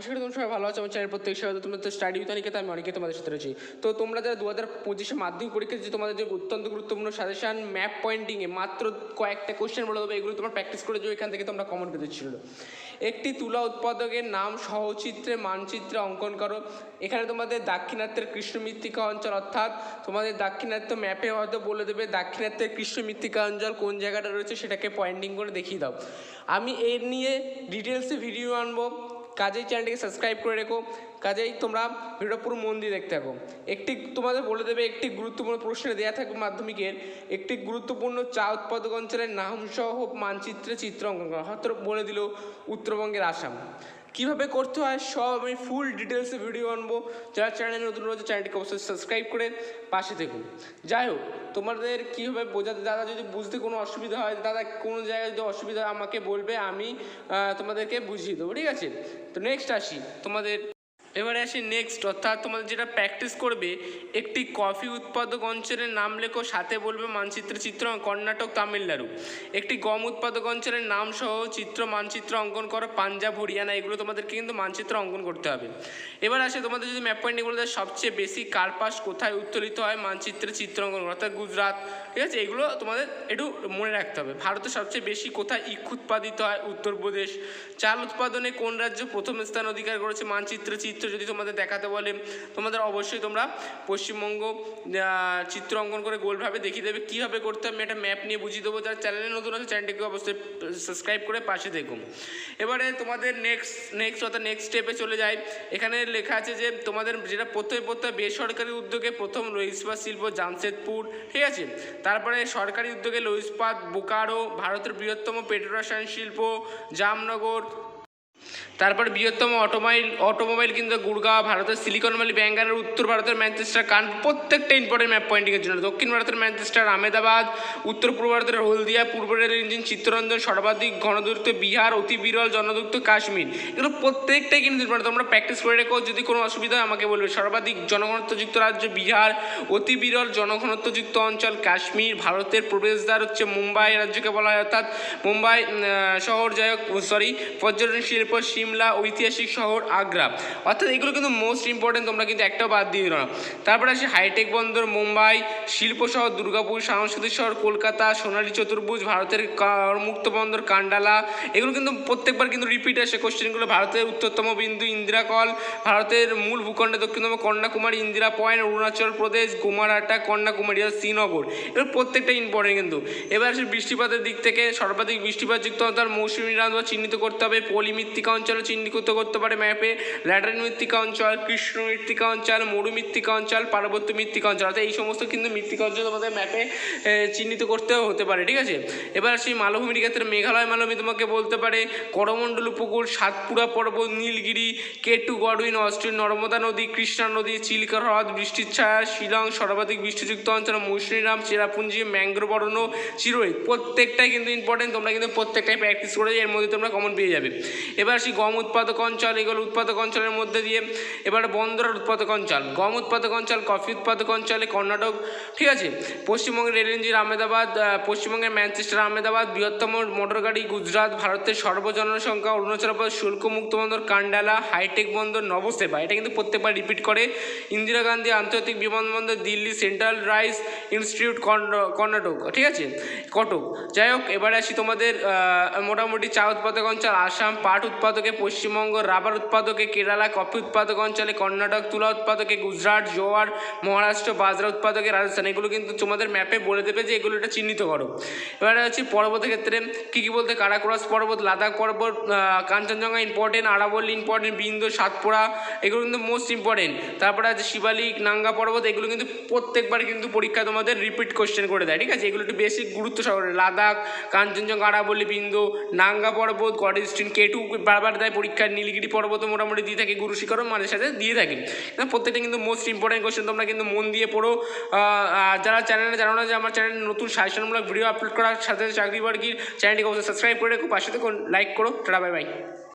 আশা করি তোমরা সবাই ভালো আছো। আমার চ্যানেল প্রত্যেক সবাই তোমরা তো স্টাডি উইথ অনিকেত, আমি অনেকে তোমাদের সাথে রয়েছি। তো তোমরা যারা 2025 মাধ্যমিক পরীক্ষা দিচ্ছ, তোমাদের যে অত্যন্ত গুরুত্বপূর্ণ সাজেশন ম্যাপ পয়েন্টিংয়ে মাত্র কয়েকটা কোশ্চেন বলে দেবো, এগুলো তোমরা প্র্যাকটিস করে যাও। এখান থেকে তোমরা কমন পেতে ছিল। একটি তুলা উৎপাদকের নাম সহচিত্রে মানচিত্রে অঙ্কন করো। এখানে তোমাদের দাক্ষিণাত্যের কৃষ্ণ মৃত্তিকা অঞ্চল, অর্থাৎ তোমাদের দাক্ষিণাত্য ম্যাপে হয়তো বলে দেবে দাক্ষিণাত্যের কৃষ্ণ মৃত্তিকা অঞ্চল কোন জায়গাটা রয়েছে, সেটাকে পয়েন্টিং করে দেখিয়ে দাও। আমি এর নিয়ে ডিটেলসে ভিডিও আনবো, কাজেই চ্যানেলটিকে সাবস্ক্রাইব করে রেখো। কাজেই তোমরা ভিডিওটা পুরো মন দিয়ে দেখতে থাকো। একটি তোমাদের বলে দেবে একটি গুরুত্বপূর্ণ প্রশ্নে দেওয়া থাকবে মাধ্যমিকের, একটি গুরুত্বপূর্ণ চা উৎপাদক অঞ্চলের নাম সহ মানচিত্রে চিত্র অঙ্কন করা, হয়তো বলে দিল উত্তরবঙ্গের আসাম। কীভাবে করতে হয় সব আমি ফুল ডিটেলসে ভিডিও আনবো। যারা চ্যানেলে নতুন রয়েছে চ্যানেলটিকে অবশ্যই সাবস্ক্রাইব করে পাশে দেখুন। যাই হোক, তোমাদের কীভাবে বোঝাতে, দাদা যদি বুঝতে কোনো অসুবিধা হয়, দাদা কোনো জায়গায় যদি অসুবিধা হয় আমাকে বলবে, আমি তোমাদেরকে বুঝিয়ে দেবো, ঠিক আছে? তো নেক্সট আসি তোমাদের, এবারে আসি নেক্সট, অর্থাৎ তোমাদের যেটা প্র্যাকটিস করবে, একটি কফি উৎপাদক অঞ্চলের নাম লেখো, সাথে বলবে মানচিত্র চিত্র কর্ণাটক তামিলনাড়ু। একটি গম উৎপাদক অঞ্চলের নাম সহ মানচিত্র অঙ্কন করো পাঞ্জাব হরিয়ানা। এগুলো তোমাদেরকে কিন্তু মানচিত্র অঙ্কন করতে হবে। এবার আসে তোমাদের যদি ম্যাপ পয়েন্ট এগুলো সবচেয়ে বেশি কার্পাস কোথায় উত্তোলিত হয় মানচিত্রে চিত্র অঙ্কন করো, অর্থাৎ গুজরাট, ঠিক আছে? এগুলো তোমাদের একটু মনে রাখতে হবে। ভারতের সবচেয়ে বেশি কোথায় ইক্ষু উৎপাদিত হয়, উত্তরপ্রদেশ। চাল উৎপাদনে কোন রাজ্য প্রথম স্থান অধিকার করেছে মানচিত্রে চিত্র যদি তোমাদের দেখাতে বলে, তোমাদের অবশ্যই তোমরা পশ্চিমবঙ্গ চিত্র অঙ্কন করে গোলভাবে দেখিয়ে দেবে। কীভাবে করতে হবে একটা ম্যাপ নিয়ে বুঝিয়ে দেবো। যারা চ্যানেলে নতুন আছে চ্যানেলটিকে অবশ্যই সাবস্ক্রাইব করে পাশে দেখুন। এবারে তোমাদের নেক্সট স্টেপে চলে যায়। এখানে লেখা আছে যে তোমাদের যেটা প্রথমে বেসরকারি উদ্যোগে প্রথম লৌহ ইস্পাত শিল্প জামশেদপুর, ঠিক আছে? তারপরে সরকারি উদ্যোগে লৌহ ইস্পাত বোকারো, ভারতের বৃহত্তম পেট্রোরসায়ন শিল্প জামনগর। তারপর বৃহত্তম অটোমোবাইল কিন্তু গুড়গাঁও, ভারতের সিলিকন ভ্যালি ব্যাঙ্গালোর, উত্তর ভারতের ম্যানচেস্টার কানপুর। প্রত্যেকটা ইম্পর্টেন্ট ম্যাপ পয়েন্টিংয়ের জন্য। দক্ষিণ ভারতের ম্যানচেস্টার আহমেদাবাদ, উত্তর পূর্ব ভারতের হলদিয়া, পূর্ব রেল ইঞ্জিন চিত্তরঞ্জন, সর্বাধিক ঘনদূরত্ব বিহার, অতি বিরল জনযুক্ত কাশ্মীর। এগুলো প্রত্যেকটাই কিন্তু ইম্পর্টেন্ট, তোমরা প্র্যাকটিস করে রেখো। যদি কোনো অসুবিধা হয় আমাকে বলবে। সর্বাধিক জনঘনত্বযুক্ত রাজ্য বিহার, অতি বিরল জনঘনত্বযুক্ত অঞ্চল কাশ্মীর, ভারতের প্রবেশদ্বার হচ্ছে মুম্বাই রাজ্যকে বলা হয়, অর্থাৎ মুম্বাই শহর, পর্যটন শিল্প সিমলা, ঐতিহাসিক শহর আগ্রা। অর্থাৎ এগুলো কিন্তু মোস্ট ইম্পর্টেন্ট, তোমরা কিন্তু একটাও বাদ দিয়ে দিও না। তারপরে আসে হাইটেক বন্দর মুম্বাই, শিল্প শহর দুর্গাপুর, সাংস্কৃতিক শহর কলকাতা, সোনালী চতুর্ভুজ, ভারতের মুক্ত বন্দর কান্ডালা। এগুলো কিন্তু প্রত্যেকবার কিন্তু রিপিট আসে কোশ্চেনগুলো। ভারতের উত্তরতম বিন্দু ইন্দিরা কল, ভারতের মূল ভূখণ্ডে দক্ষিণতম কন্যাকুমারী ইন্দিরা পয়েন্ট, অরুণাচল প্রদেশ গোমারাটা কন্যাকুমারী শ্রীনগর। এগুলো প্রত্যেকটা ইম্পর্টেন্ট কিন্তু। এবার আসে বৃষ্টিপাতের দিক থেকে সর্বাধিক বৃষ্টিপাতযুক্ত অঞ্চল মৌসুমী রাজ্য চিহ্নিত করতে হবে। পলি মৃত্তিকা অঞ্চল চিহ্নিত করতে পারে ম্যাপে, ল্যাটারাইট মৃত্তিকা অঞ্চল, কৃষ্ণ মৃত্তিকা অঞ্চল, মরু মৃত্তিকা অঞ্চল, পার্বত্য মৃত্তিকা অঞ্চল। অর্থাৎ এই সমস্ত কিন্তু মৃত্তিকা অঞ্চল আমাদের ম্যাপে চিহ্নিত করতেও হতে পারে, ঠিক আছে? এবার সেই মালভূমির ক্ষেত্রে মেঘালয় মালভূমি তোমাকে বলতে পারে, করমণ্ডল উপকূল, সাতপুরা পর্বত, নীলগিরি, কেটু গডউইন অস্ট্রেলিয়া, নর্মদা নদী, কৃষ্ণা নদী, চিল্কা হ্রদ, বৃষ্টির ছায়া, শিলং, সর্বাধিক বৃষ্টিযুক্ত অঞ্চল মৌসুমীরাম, চেরাপুঞ্জি, ম্যাংগ্রোভ অরণ্য, চিরোই। প্রত্যেকটাই কিন্তু ইম্পর্টেন্ট, তোমরা কিন্তু প্রত্যেকটাই প্র্যাকটিস করে এর মধ্যে তোমরা কমন পেয়ে যাবে। এবার সেই গম উৎপাদক অঞ্চল, এগুলো উৎপাদক অঞ্চলের মধ্যে দিয়ে। এবার বন্দর উৎপাদক অঞ্চল, গম উৎপাদক অঞ্চল, কফি উৎপাদক অঞ্চলে কর্ণাটক, ঠিক আছে? পশ্চিমবঙ্গের রেল ইঞ্জিন আহমেদাবাদ, পশ্চিমবঙ্গের ম্যানচেস্টার আহমেদাবাদ, বৃহত্তম মোটরগাড়ি গুজরাট, ভারতের সর্বজনসংখ্যা অরুণাচল প্রদেশ, শুল্কমুক্ত বন্দর কান্ডালা, হাইটেক বন্দর নবসেবা। এটা কিন্তু প্রত্যেকবার রিপিট করে। ইন্দিরা গান্ধী আন্তর্জাতিক বিমানবন্দর Delhi, central rice institute Karnataka, ঠিক আছে? কটক। যাই হোক, এবারে আসি তোমাদের মোটামুটি চা উৎপাদক অঞ্চল আসাম, পাট উৎপাদকে পশ্চিমবঙ্গ, রাবার উৎপাদকে কেরালা, কফি উৎপাদক অঞ্চলে কর্ণাটক, তুলা উৎপাদকে গুজরাট, জোয়ার মহারাষ্ট্র, বাজরা উৎপাদকে রাজস্থান। এগুলো কিন্তু তোমাদের ম্যাপে বলে দেবে যে এগুলো এটা চিহ্নিত করো। এবারে হচ্ছে পর্বতের ক্ষেত্রে কী বলতে, কারাকোরাস পর্বত, লাদাখ পর্বত, কাঞ্চনজঙ্ঘা ইম্পর্টেন্ট, আরাবল্লী ইম্পর্টেন্ট, বিন্দু, সাতপুরা এগুলো কিন্তু মোস্ট ইম্পর্টেন্ট। তারপরে আছে শিবালিক, নাঙ্গা পর্বত, এগুলো কিন্তু প্রত্যেকবার কিন্তু পরীক্ষা তোমাদের রিপিট কোশ্চেন করে দেয়, ঠিক আছে? এগুলো একটু বেশি গুরুত্ব সহকারে, লাদাখ, কাঞ্চনজঙ্ঘা, আরাবল্লী, বিন্দু, নাঙ্গা পর্বত, গডস্টিন, কেটু বারবার দেয় পরীক্ষার, নীলগিরি পর্বত মোটামুটি দিয়ে থাকে, গুরু শিখরও মাঝে সাথে দিয়ে থাকে। প্রত্যেকটা কিন্তু মোস্ট ইম্পর্টেন্ট কোশ্চেন, তোমরা কিন্তু মন দিয়ে পড়ো। যারা চ্যানেলে জানো না যে আমার চ্যানেলে নতুন সাজেশনমূলক ভিডিও আপলোড করার সাথে চাকরি বাকরির, চ্যানেলটিকে অবশ্যই সাবস্ক্রাইব করে রেখো, পাশে থেকে লাইক করো। Tata, bye bye.